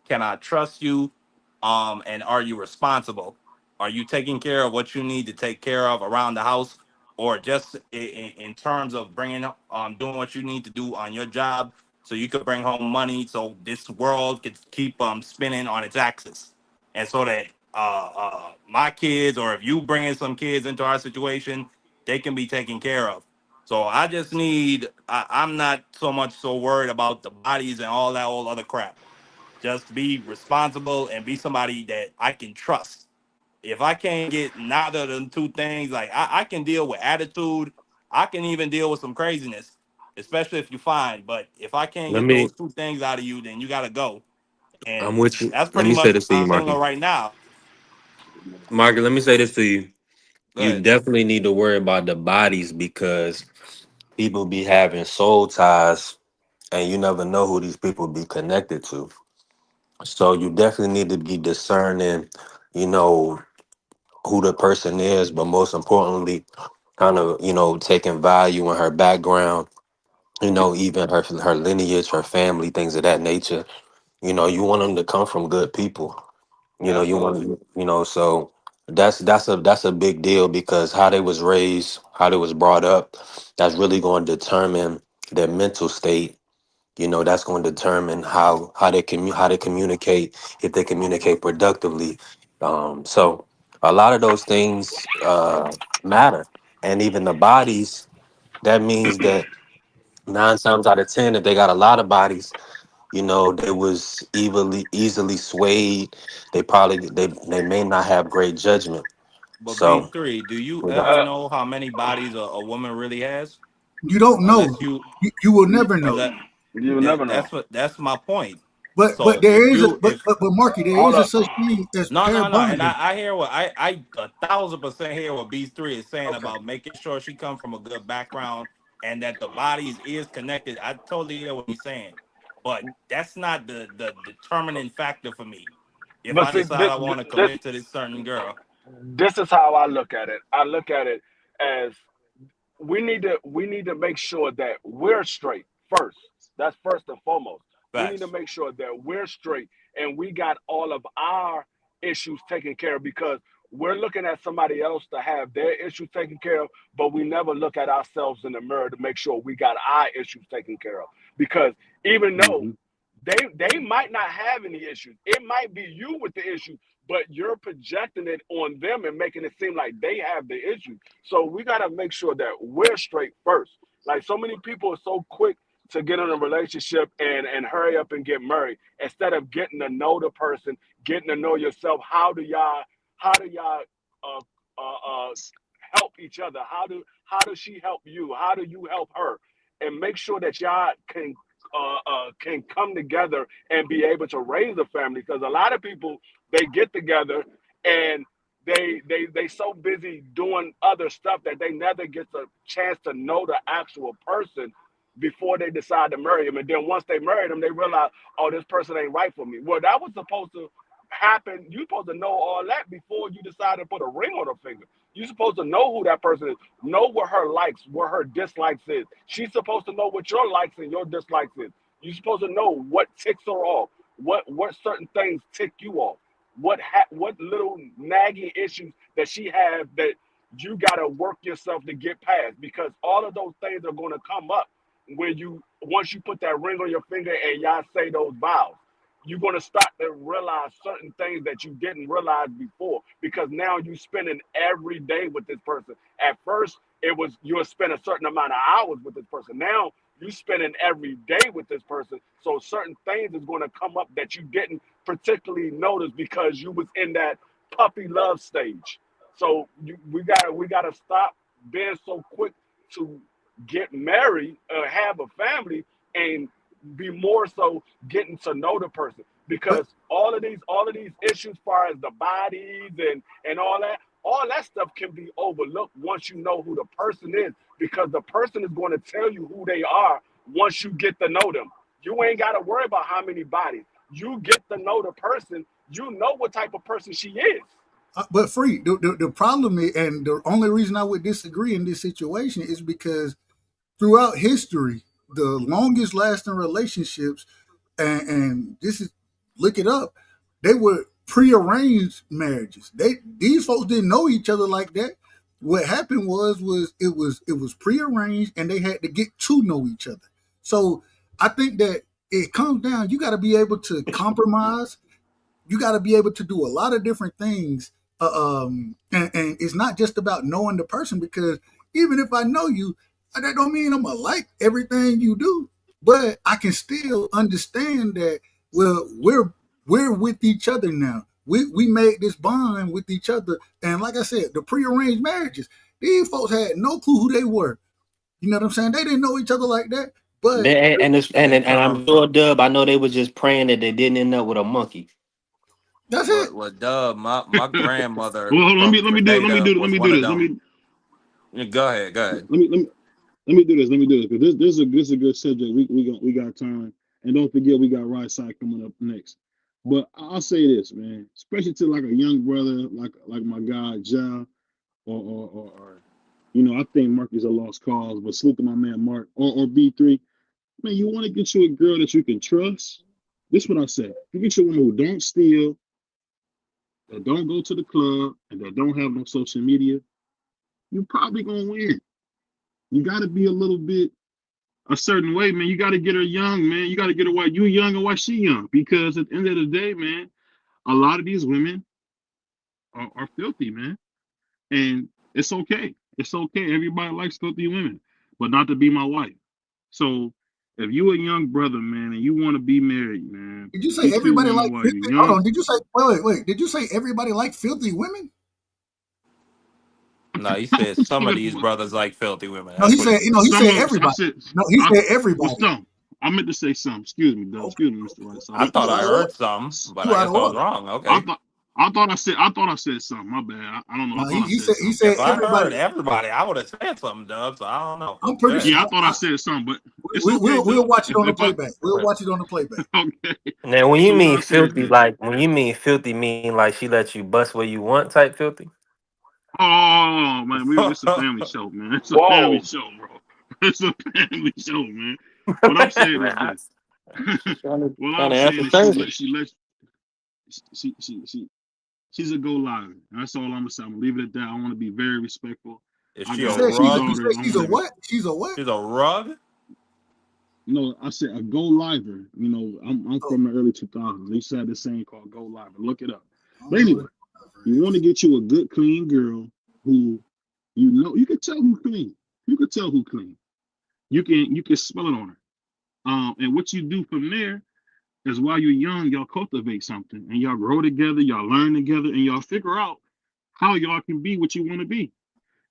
D: can I trust you? And are you responsible? Are you taking care of what you need to take care of around the house, or just in terms of bringing doing what you need to do on your job, so you could bring home money, so this world could keep spinning on its axis, and so that my kids, or if you bring in some kids into our situation, they can be taken care of. So I just need. I'm not so much so worried about the bodies and all that old other crap. Just be responsible and be somebody that I can trust. If I can't get neither of them two things, like I can deal with attitude, I can even deal with some craziness, especially if you find. But if I can't
H: Let
D: get
H: me.
D: those two things out of you, then you gotta go.
H: I'm
D: And
H: with you.
D: that's
H: Let
D: pretty
H: me say
D: much
H: this to
D: how
H: you,
D: I'm feeling
H: Marky.
D: right now.
H: Marky, let me say this to you. You
D: Good.
H: definitely need to worry about the bodies because people be having soul ties, and you never know who these people be connected to. So you definitely need to be discerning, you know, who the person is, but most importantly, kind of, taking value in her background, even her lineage, her family, things of that nature. You want them to come from good people. You want,
D: Absolutely.
H: so that's a big deal because how they was raised, how they was brought up, that's really going to determine their mental state. That's going to determine how they communicate, if they communicate productively. So a lot of those things matter, and even the bodies. That means that 9 times out of 10, if they got a lot of bodies, they was easily swayed. They may not have great judgment.
D: But
H: So
D: B3, do you
H: we got-
D: ever
G: Uh,
D: know how many bodies a woman really has?
E: You don't know.
D: Unless you,
E: You will never know.
D: unless
G: you never know.
D: that's my point.
E: But
D: So
E: there
D: if
E: is a
D: you if
E: but Marky, there
G: Hold
E: is a
G: up.
E: such thing as
D: No,
E: pair
D: no, no. And
E: bonding.
D: I hear what I 1,000% hear what B3 is saying
E: Okay.
D: about making sure she come from a good background, and that the bodies is connected. I totally hear what he's saying. But that's not the determining factor for me. If
G: But
D: I
G: see,
D: decide I want to commit to this certain girl.
G: this is how I look at it. I look at it as we need to make sure that we're straight first. That's first and foremost. We need to
D: Facts.
G: make sure that we're straight and we got all of our issues taken care of, because we're looking at somebody else to have their issues taken care of, but we never look at ourselves in the mirror to make sure we got our issues taken care of. Because even though
B: Mm-hmm.
G: they might not have any issues, it might be you with the issue, but you're projecting it on them and making it seem like they have the issue. So we got to make sure that we're straight first. Like, so many people are so quick to get in a relationship and hurry up and get married instead of getting to know the person, getting to know yourself. How do y'all uh, uh, help each other? How does she help you? How do you help her? And make sure that y'all can come together and be able to raise a family. Because a lot of people, they get together and they so busy doing other stuff that they never get a chance to know the actual person before they decide to marry him. And then once they marry them, they realize, oh, this person ain't right for me. Well, that was supposed to happen. You're supposed to know all that before you decide to put a ring on her finger. You're supposed to know who that person is, know what her likes, what her dislikes is. She's supposed to know what your likes and your dislikes is. You're supposed to know what ticks her off, what certain things tick you off, what little nagging issues that she has that you gotta work yourself to get past, because all of those things are gonna come up when you once you put that ring on your finger and y'all say those vows. You're going to start to realize certain things that you didn't realize before, because now you're spending every day with this person. At first, it was you'll spend a certain amount of hours with this person. Now you're spending every day with this person. So certain things is going to come up that you didn't particularly notice because you was in that puppy love stage. So we gotta stop being so quick to get married, have a family, and be more so getting to know the person,
E: But
G: because all of these issues, as far as the bodies and all that stuff can be overlooked once you know who the person is, because the person is going to tell you who they are once you get to know them. You ain't got to worry about how many bodies. You get to know the person, you know what type of person she is.
E: but free. The problem is, and the only reason I would disagree in this situation is because throughout history, the longest lasting relationships, and this is look it up, they were prearranged marriages. These folks didn't know each other like that. What happened was prearranged, and they had to get to know each other. So I think that it comes down. You got to be able to compromise. You got to be able to do a lot of different things. And it's not just about knowing the person, because even if I know you, that don't mean I'm gonna like everything you do, but I can still understand that. Well, we're with each other now. We made this bond with each other, and like I said, the prearranged marriages, these folks had no clue who they were. You know what I'm saying? They didn't know each other like that, but
H: And I'm
D: Con.
H: sure Dub, I know they was just praying that they didn't end up with a monkey.
E: that's it.
D: What Dub, my grandmother
B: Well, hold on.
D: from
B: Let me
D: Grenada
B: do it. Let
D: was
B: me
D: one
B: do
D: of
B: this.
D: them. Go ahead, go ahead.
B: Let me let me let me do this. Let me do this because this is a good subject. We got time, and don't forget we got right side coming up next. But I'll say this, man, especially to like a young brother, like my guy Ja, or I think Mark is a lost cause, but salute to my man Mark or B3. Man, you want to get you a girl that you can trust. This is what I say. You get you a woman who don't steal, that don't go to the club, and that don't have no social media. You probably gonna win. You got to be a little bit a certain way, man. You got to get her young, man. You got to get her while you young and while she young, because at the end of the day, man, a lot of these women are filthy, man, and it's okay. It's okay. Everybody likes filthy women, but not to be my wife. So if you a young brother, man, and you want to be married, man,
E: Did you say
B: you still
E: everybody
B: want to
E: like
B: while you're
E: filthy? Hold
B: young.
E: on. Did you say wait? Did you say everybody like filthy women?
D: No, he said some of these brothers like filthy women.
E: No,
D: That's
E: he
D: what he
E: said.
D: said.
E: No, he
B: Some
E: said
B: of I
E: everybody.
B: said
E: No, he
B: I
E: said
B: well
E: everybody.
B: some. I meant to say some. Excuse me, Doug.
E: Okay,
B: Excuse me, Mr.
E: okay.
B: Right. So
D: I
E: You
D: thought I
E: out of order.
D: heard some, but
E: You
D: I
E: out of
D: guess I was
E: order.
D: wrong.
B: I
D: Okay.
B: thought I thought I said something. My bad. I don't know. I
E: No,
B: thought I
E: he
B: said
E: said he
B: something.
E: said
D: If I
E: everybody.
D: heard everybody, I would have said something, Dub. So I don't know.
E: I'm
D: Go
E: pretty
D: ahead.
E: sure.
B: Yeah, I thought I said something, but it's okay,
E: We'll
B: Doug.
E: watch it on the
B: If I
E: playback. We'll watch it on the playback.
B: okay.
H: Now, when you
B: So what
H: mean
B: I say is
H: filthy,
B: this.
H: like when you mean filthy, mean like she let you bust where you want type filthy.
B: Oh man, it's a family show, man. It's a family
G: Whoa.
B: show, bro. It's a family show, man. What I'm saying is
H: Man,
B: this. What
H: trying
B: I'm
H: to
B: saying is she
H: entertain
B: let she let she's a go live. That's all I'm gonna say. I'm gonna leave it at that. I want to be very respectful.
D: Is
B: I
D: she
E: You
D: a
B: got
E: said
B: two
E: you
D: rug?
E: said
B: daughters. I
E: she's
B: want
E: a
B: to be
E: what? She's a what?
D: She's a rug?
B: no. I said a go liver. You know, I'm
E: Oh,
B: from the early 2000s. They used to have this saying called go liver. Look it up.
E: I
B: But
E: don't know what
B: anyway,
E: a
B: you want to
E: is.
B: get you a good clean girl who you can tell who clean. You can tell who clean. You can smell it on her. And what you do from there is while you're young, y'all cultivate something and y'all grow together, y'all learn together, and y'all figure out how y'all can be what you want to be.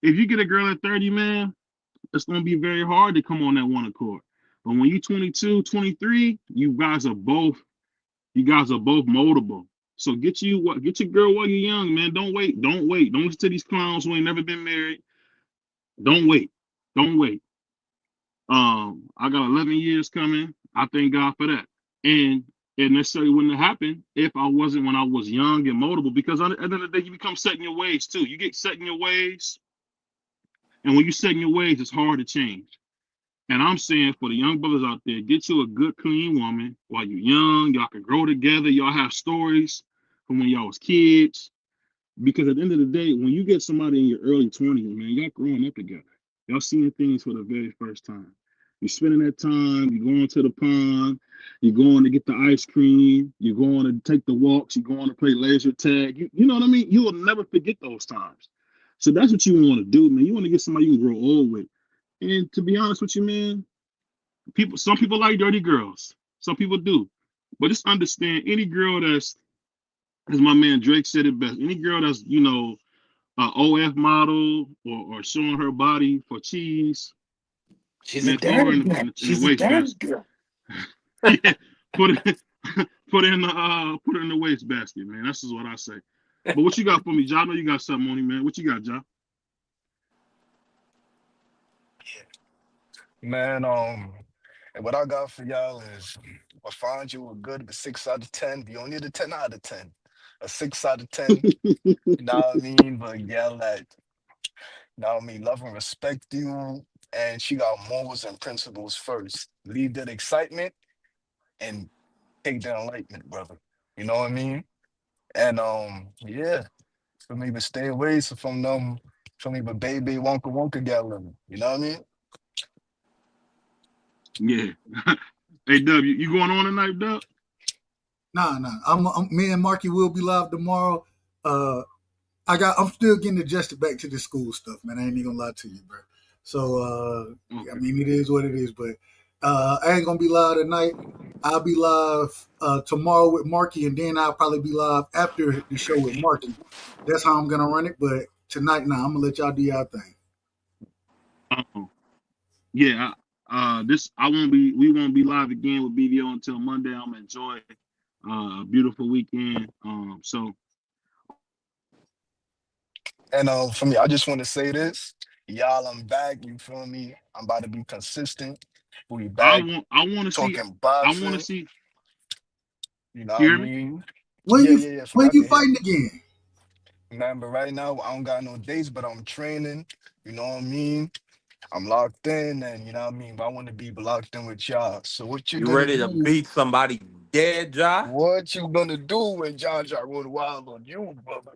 B: If you get a girl at 30, man, it's going to be very hard to come on that one accord. But when you're 22, 23, you guys are both moldable. So get your girl while you're young, man. Don't wait. Don't wait. Don't listen to these clowns who ain't never been married. Don't wait. Don't wait. I got 11 years coming. I thank God for that. And it necessarily wouldn't have happened if I wasn't when I was young and moldable. Because at the end of the day, you become set in your ways too. You get set in your ways, and when you set in your ways, it's hard to change. And I'm saying for the young brothers out there, get you a good, clean woman while you're young. Y'all can grow together. Y'all have stories from when y'all was kids. Because at the end of the day, when you get somebody in your early 20s, man, y'all growing up together. Y'all seeing things for the very first time. You're spending that time, you're going to the pond, you're going to get the ice cream, you're going to take the walks, you're going to play laser tag. You know what I mean? You will never forget those times. So that's what you want to do, man. You want to get somebody you can grow old with. And to be honest with you, man, some people like dirty girls. Some people do. But just understand any girl that's, as my man Drake said it best, any girl that's, OF model or showing her body for cheese,
H: she's a
B: man, throw her
H: dirty
B: in the
H: girl.
B: in the, in the
H: She's a
B: waste
H: dirty
B: basket.
H: girl.
B: Yeah, put it put it in the waste basket, man. That's just what I say. But what you got for me, Ja? I know you got something on you, man. What you got, Ja?
I: Man, and what I got for y'all is I find you a good 6 out of 10. You don't need a 10 out of 10. A 6 out of 10, you know what I mean? But yeah, like, you know what I mean, love and respect you. And she got morals and principles first. Leave that excitement and take the enlightenment, brother. You know what I mean? And yeah, for me to stay away from them, for me, but baby Wonka Wonka gal living. You know what I mean?
B: Yeah. Hey, Dub, you going on tonight, Dub?
E: Nah. Me and Marky will be live tomorrow. Uh, I'm still getting adjusted back to the school stuff, man. I ain't even gonna lie to you, bro. So I
B: Okay.
E: mean, it is what it is. But I ain't gonna be live tonight. I'll be live tomorrow with Marky, and then I'll probably be live after the show with Marky. That's how I'm gonna run it. But tonight, nah, I'm gonna let y'all do y'all thing.
B: Um, yeah. This I won't be. We won't be live again with BVO until Monday. I'm gonna enjoy a beautiful weekend. So
I: And for me, I just want to say this. Y'all, I'm back. You feel me? I'm about to be consistent. We
B: I
I: back
B: want. I want to see.
I: talking
B: I want to
I: boxing.
B: see.
I: You know what I
B: You hear me?
I: mean?
E: When
I: Yeah,
E: you
I: yeah, yeah. For me,
E: when
I: I
E: you
I: can hear
E: fighting
I: you.
E: again?
I: Man, but right now, I don't got no dates, but I'm training. You know what I mean? I'm locked in, and you know what I mean? But I want to be locked in with y'all. So what you
D: You
I: gonna
D: ready to
I: do?
D: beat somebody dead, Ja?
I: What you gonna do when John John run wild on you, brother?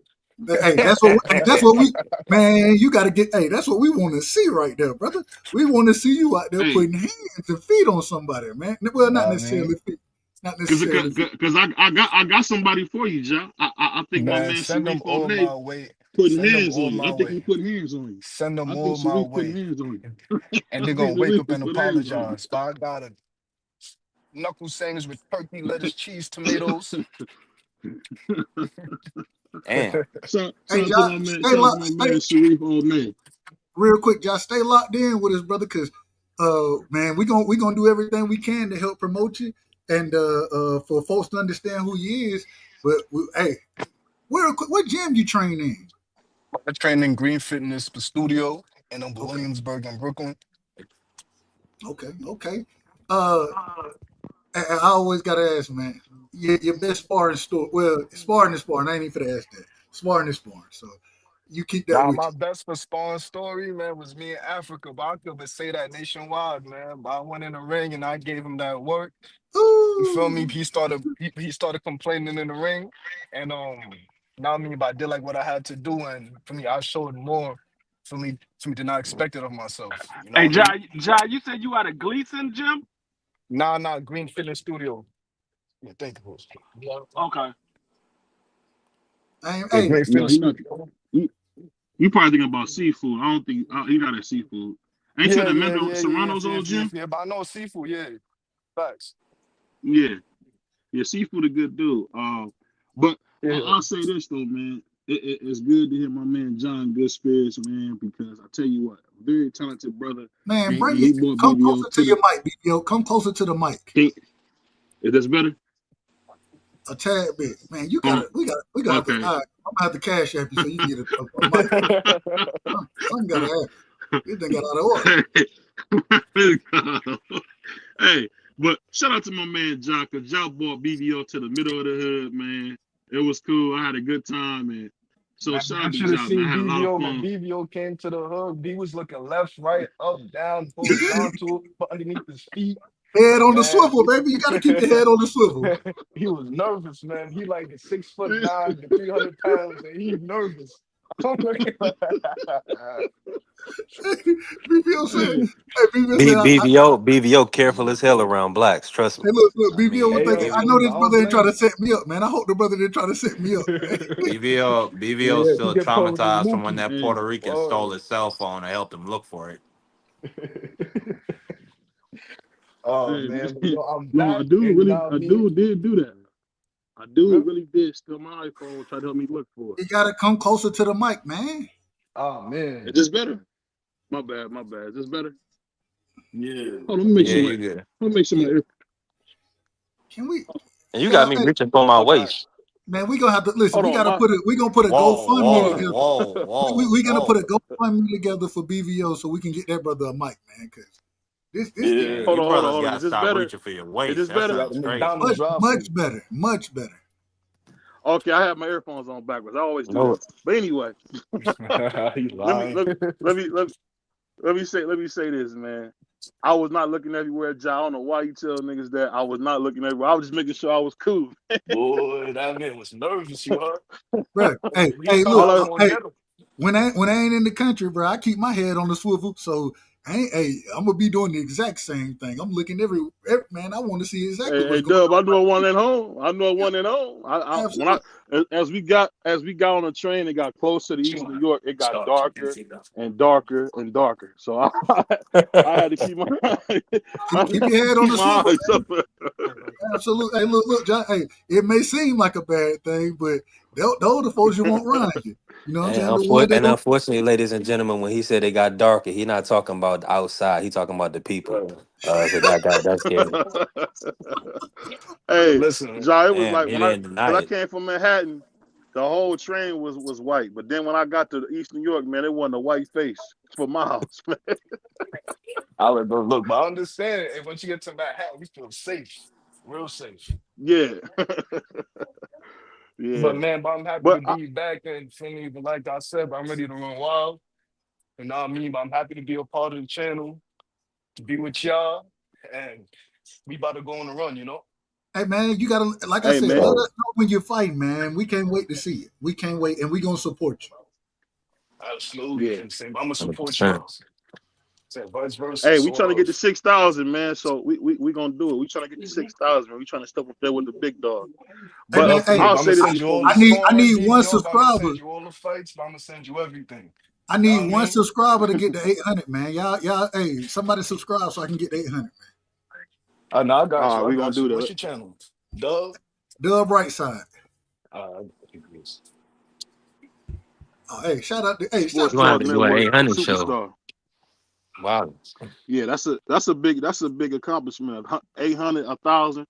E: Hey, that's what we man. You got to get. Hey, that's what we want to see right there, brother. We want to see you out there
B: Hey,
E: putting hands and feet on somebody, man. Well,
I: You know
E: not
I: what I mean?
E: necessarily feet, not
B: cause,
E: necessarily feet.
B: cause I got somebody for you, Joe. I think my
I: Man,
B: man
I: send them
B: Sharif
I: all
B: May
I: my way.
B: putting
I: Send them
B: hands
I: all
B: on you. I
I: my
B: think he
I: way.
B: putting hands on you.
I: Send them
B: I think
I: all my
B: Sharif putting
I: way.
B: hands on
I: And
B: you.
I: and
B: I
I: they're
B: think
I: gonna wake
B: Sharif
I: up and
B: put hands on
I: apologize. But I gotta knuckle sandwich with turkey, lettuce, cheese, tomatoes.
B: you.
D: Damn.
E: Hey,
B: Shout out
E: Josh,
B: to my man Sharif May.
E: real quick, Josh, stay locked in with us, brother, because man, we gonna do everything we can to help promote you and for folks to understand who you is. But hey, what gym you train in?
I: I train in Green Fitness Studio in
E: Okay,
I: Williamsburg and Brooklyn.
E: okay. Uh, I always gotta ask, man. Your best sparring store. Well, sparring is sparring. I ain't even finna ask that. Sparring is sparring. So, You keep that
I: Nah,
E: with
I: my best response story, man, was me in Africa. But I could say that nationwide, man. But I went in the ring and I gave him that work.
E: you.
I: You feel
E: Ooh,
I: me? He started complaining in the ring, and now I mean, but I did like what I had to do, and for me, I showed more for me than I expected of myself. You know
G: Hey,
I: what I mean?
G: Jai, you said you at a Gleason gym?
I: Nah, Green Fitness Studio. Yeah, thank you.
G: Okay.
I: Yeah,
E: hey,
I: Green
B: No,
I: Fitness
B: he not.
I: Studio.
B: You probably thinking about seafood. I don't think he not at seafood. Ain't you
I: Yeah,
B: the
I: yeah,
B: member of
I: yeah, yeah,
B: Serrano's
I: yeah,
B: old
I: yeah,
B: gym?
I: yeah. But I know seafood. Yeah, facts.
B: Yeah, yeah. Seafood a good dude. But
I: Yeah,
B: I'll say this though, man. It's good to hear my man John good spirits, man. Because I tell you what, very talented brother,
E: man,
B: and
E: bring
B: he
E: it.
B: brought
E: Come
B: BBO
E: closer to
B: to
E: your
B: the.
E: mic, BBO. Come closer to the mic.
B: King. Is this better?
E: A tad bit, man. You
B: Hold
E: got it. We got to.
B: on.
E: All right, I'm gonna have to cash app you so you can get a mic. Something gotta happen. This thing got out of order.
B: Okay. Hey, but shout out to my man John, cause John brought BBO to the middle of the hood, man. It was cool. I had a good time, man. So
I: man,
B: shout
I: you
B: out to
I: should have
B: John, man.
I: seen
B: I had a lot of
I: BVO when
B: fun.
I: BVO came to the hood. B was looking left, right, up, down, horizontal, underneath his feet.
E: Head on the
I: Man,
E: swivel, baby. You got to keep your head on the swivel.
I: he was nervous, man. He like 6'9" to 300 pounds, and he's nervous. I'm looking like,
E: BBO said, "Hey, BBO said,
H: BVO careful as hell around blacks. Trust me.
E: hey, look,
H: I
E: BBO was
H: mean,
I: hey
E: thinking,
I: yo,
E: I
H: if
E: know
I: man,
E: this
I: I don't
E: brother ain't trying
I: blame
E: to
I: him.
E: set me up, man. I hope the brother didn't try to set me up, man.
D: BVO
I: Yeah, he
D: still
I: get put with his
D: traumatized from when
I: mookie.
D: that
B: Hey,
D: Puerto Rican stole
I: Word.
D: his cell phone and helped him look for it.
I: Oh
B: hey,
I: man, but yo, I'm
B: no,
I: back, and now
B: a
I: me,
B: dude did do that. A dude
I: really?
B: really did steal my iPhone, try to help me look for it.
E: You got to come closer to the mic, man.
I: Oh
B: Is
I: man,
B: this better? My bad, my bad. Is this better?
I: yeah,
B: Hold on, let me make
D: Yeah,
B: sure
D: you good.
E: Yeah. Can we,
H: and you got
E: y'all?
H: me
E: Hey,
H: reaching for my
B: okay.
H: waist.
E: man, we gonna have to listen.
B: Hold
E: We
B: on,
E: gotta
B: my
E: put it. We gonna put a
H: Whoa,
E: GoFundMe
H: whoa,
B: hold
E: together.
H: whoa, whoa,
E: We gonna put a
H: whoa.
E: GoFundMe together for BVO so we can get that brother a mic, man. Cause this thing
D: Yeah,
I: yeah.
D: you brothers
B: hold on.
D: got
B: Is
D: to
B: this
D: stop
B: better?
D: reaching for your
B: Is
D: waist.
B: this
D: That
I: You
B: better?
I: got the
D: sounds crazy.
E: much
I: McDonald's drive through.
E: much better, much better.
B: Okay, I have my earphones on backwards. I always do
H: No,
B: that. But anyway,
I: He
B: let me
I: lying.
B: let me let me let, let me say this, man. I was not looking everywhere, John. I don't know why you tell niggas that. I was not looking everywhere. I was just making sure I was cool.
I: Boy, that man was nervous. You heard?
E: Bro,
I: He
E: hey,
I: thought
E: look,
B: All
I: I was
B: I,
I: gonna
E: hey,
I: get him.
E: when I ain't in the country, bro, I keep my head on the swivel. So I'm gonna be doing the exact same thing. I'm looking every man. I want to see exactly what's
B: hey,
E: going
B: Dub, I knew I
E: on.
B: one at home. I knew I one at home. When I
E: Absolutely.
B: as we got on the train and got closer to East New York, it got darker and darker and darker. So I had to keep my I
E: Keep
B: had
E: your
B: to
E: head on
B: keep
E: the
B: my
E: swivel,
B: eyes
E: man.
B: up.
E: Absolutely. Hey, look, John. Hey, it may seem like a bad thing, but those the folks you want around you. You know what I'm saying? The one that
H: And
E: don't.
H: unfortunately, ladies and gentlemen, when he said it got darker, he not talking about the outside. He talking about the people. So that's scary.
B: Hey,
I: Listen,
B: John, it was
H: Damn,
B: like
H: he
B: when
H: didn't deny
B: cause I
H: it.
B: came from Manhattan, the whole train was white. But then when I got to East New York, man, it wasn't a white face for miles.
I: I let them look, but I understand it. Once you get to Manhattan, you feel safe, real safe.
B: Yeah. Yeah.
I: But man, but I'm happy
B: But
I: to be back and for me. But like I said, I'm ready to run wild. You know what I mean? But I'm happy to be a part of the channel, to be with y'all, and we about to go on a run. You know?
E: Hey man, you gotta like I
B: hey,
E: said, let
B: man.
H: So,
E: us know when you're fighting, man. We can't wait to see it. We can't wait, and we gonna support you.
I: Absolutely.
B: Yeah.
I: And same, I'm gonna support
H: 100%.
I: y'all. Say vice versa.
B: Hey,
I: So
B: we trying to get to
I: love.
B: 6,000, man. So we gonna do it. We trying to get to 6,000, man. We trying to step up there with the big dog.
E: Hey
B: But
E: man, hey,
I: Definitely.
B: I'll
I: But I'm gonna
B: say this
I: send you
B: before
I: all the
B: we.
E: I
I: sparring,
E: need one
I: BVO. But I'm gonna send
E: subscriber.
I: you all the fights. But I'm gonna send you everything.
E: I
I: You know
E: need
I: what I
E: one
I: mean?
E: subscriber to get to 800, man. Y'all, hey, somebody subscribe so I can get to 800.
I: I know. I got
B: All
I: you.
B: right,
I: I
B: we gonna
I: got
B: do
I: you. What's
B: that.
I: your channel? Dove.
E: Dub right side.
I: Uh,
E: Hey, shout
B: Sports
H: You're
E: out
H: going to have
B: Talk
H: to do an
B: Network
H: 800 show.
B: superstar.
H: Wow.
B: Yeah, that's a big accomplishment. 800, 1,000.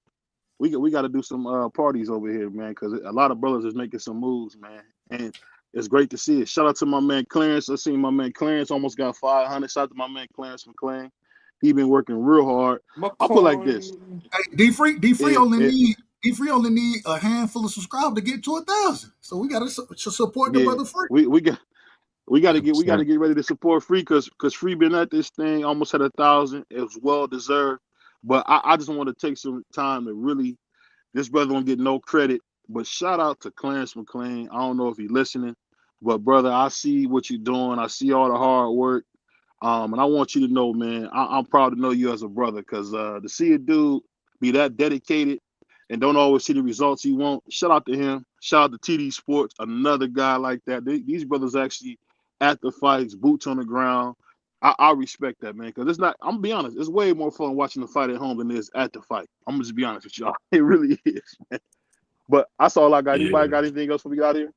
B: We got to do some parties over here, man, because a lot of brothers is making some moves, man, and it's great to see it. Shout out to my man Clarence. I seen my man Clarence almost got 500. Shout out to my man Clarence McClain. He been working real hard. I'll put it like this:
I: McCoy.
E: hey, D Free
B: if
E: only
B: it,
E: need a handful of subscribers to get to 1,000. So we gotta support the
B: yeah,
E: brother free.
B: we got We got to get
F: 100%.
B: ready to support Free because Free been at this thing almost at 1,000. It was well deserved. But I just want to take some time to really. This brother don't get no credit. But shout out to Clarence McLean. I don't know if he's listening, but brother, I see what you're doing. I see all the hard work. And I want you to know, man, I'm proud to know you as a brother because to see a dude be that dedicated and don't always see the results he want. Shout out to him. Shout out to TD Sports, another guy like that. These brothers actually at the fights, boots on the ground. I respect that, man, because it's not, I'm gonna be honest, it's way more fun watching the fight at home than it is at the fight. I'm gonna just be honest with y'all. It really is, man. But that's all I got. Anybody
F: Yeah.
B: got anything else before we got here?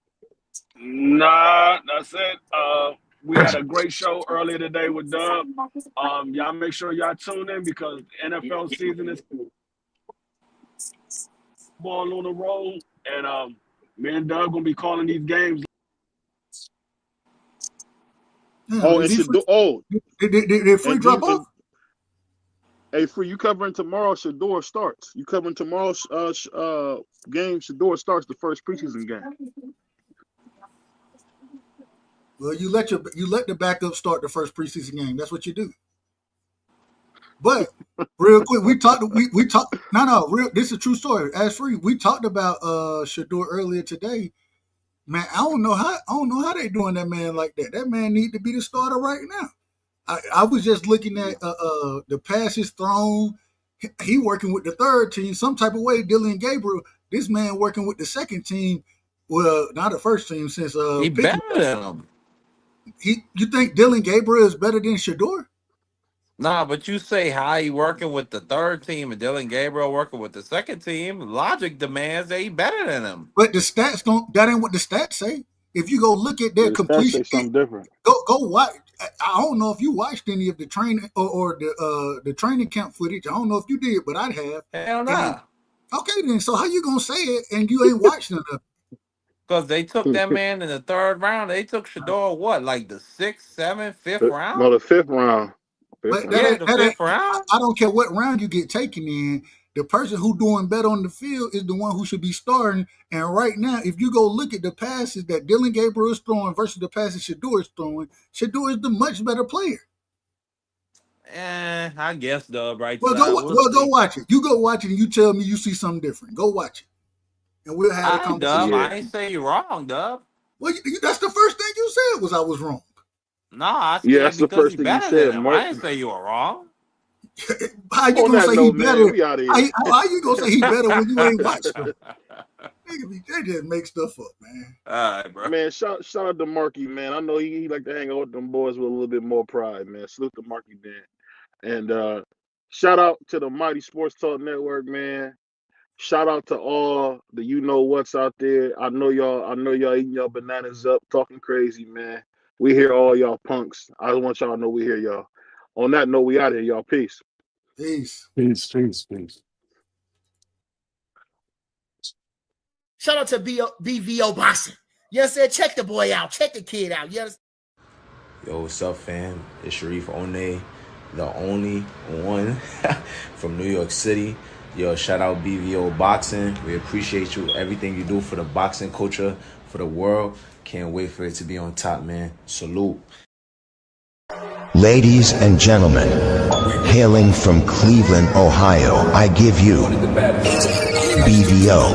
G: Nah, that's it. We had a great show earlier today with Dub. Y'all make sure y'all tune in because NFL season is ball on the road, and me and Doug gonna be calling these games.
E: Damn,
B: Oh,
E: is
B: and
E: he free? Did Free
B: and
E: drop
B: G
E: off?
B: and hey, Free, you covering tomorrow? Shador starts. You covering tomorrow's game? Shador starts the first preseason game.
E: Well, you let the backup start the first preseason game. That's what you do. But real quick, we talked. No, real. This is a true story. As Free, we talked about Shador earlier today. Man, I don't know how they doing that man like that. That man need to be the starter right now. I was just looking at the passes thrown. He working with the third team some type of way. Dylan Gabriel, this man working with the second team. Well, not the first team since
D: He
E: Pickens.
D: better than him.
E: You think Dylan Gabriel is better than Shador?
D: Nah, but you say how he working with the third team and Dylan Gabriel working with the second team. Logic demands that he better than him.
E: But the stats don't. That ain't what the stats say. If you go look at
B: Yeah,
E: their
B: the stats
E: completion,
B: say something different.
E: go watch. I don't know if you watched any of the training or the training camp footage. I don't know if you did, but I'd have.
D: Hell
E: And
D: nah.
E: okay, then so how you gonna say it and you ain't watched none of it?
D: Because they took that man in the third round. They took Shador what, like the sixth, seventh, fifth
B: No,
D: round?
B: the fifth round.
E: But
D: Yeah, the
E: that ain't.
D: fifth round.
E: I don't care what round you get taken in. The person who doing better on the field is the one who should be starting. And right now, if you go look at the passes that Dylan Gabriel is throwing versus the passes Shador is throwing, Shador is the much better player.
D: I guess the right
E: Well,
D: side. We'll
E: go
D: see.
E: watch it. You go watch it and you tell me you see something different. Go watch it, and we'll have a
D: I Dub.
E: conversation.
B: Yeah.
D: I ain't say you wrong, Dub.
E: Well, that's the first thing you said was I was wrong.
D: Nah, I
B: Yeah,
D: said
B: that's the
D: because
B: first
D: he
B: thing you
D: better than
B: said,
D: him.
B: Mark.
D: I didn't say you were wrong.
E: How you
B: On
E: gonna
B: that
E: say he
B: note, man,
E: better?
B: we out of here.
E: How you gonna say he better when you ain't watched him? They just make stuff up, man.
D: All right, bro.
B: Man, shout out to Marky, man. I know he like to hang out with them boys with a little bit more pride, man. Salute to Marky, man. And shout out to the Mighty Sports Talk Network, man. Shout out to all the you know what's out there. I know y'all eating y'all bananas up, talking crazy, man. We hear all y'all punks. I just want y'all to know we hear y'all. On that note, we out of here, y'all. Peace.
E: Peace.
F: Peace.
J: Shout out to BVO Boxing. You understand? Check the boy out. Check the kid out. You understand?
K: Yo, what's up, fam? It's Sharif One, the only one from New York City. Yo, shout out BVO Boxing. We appreciate you, everything you do for the boxing culture, for the world. Can't wait for it to be on top, man. Salute.
L: Ladies and gentlemen, hailing from Cleveland, Ohio, I give you BVO.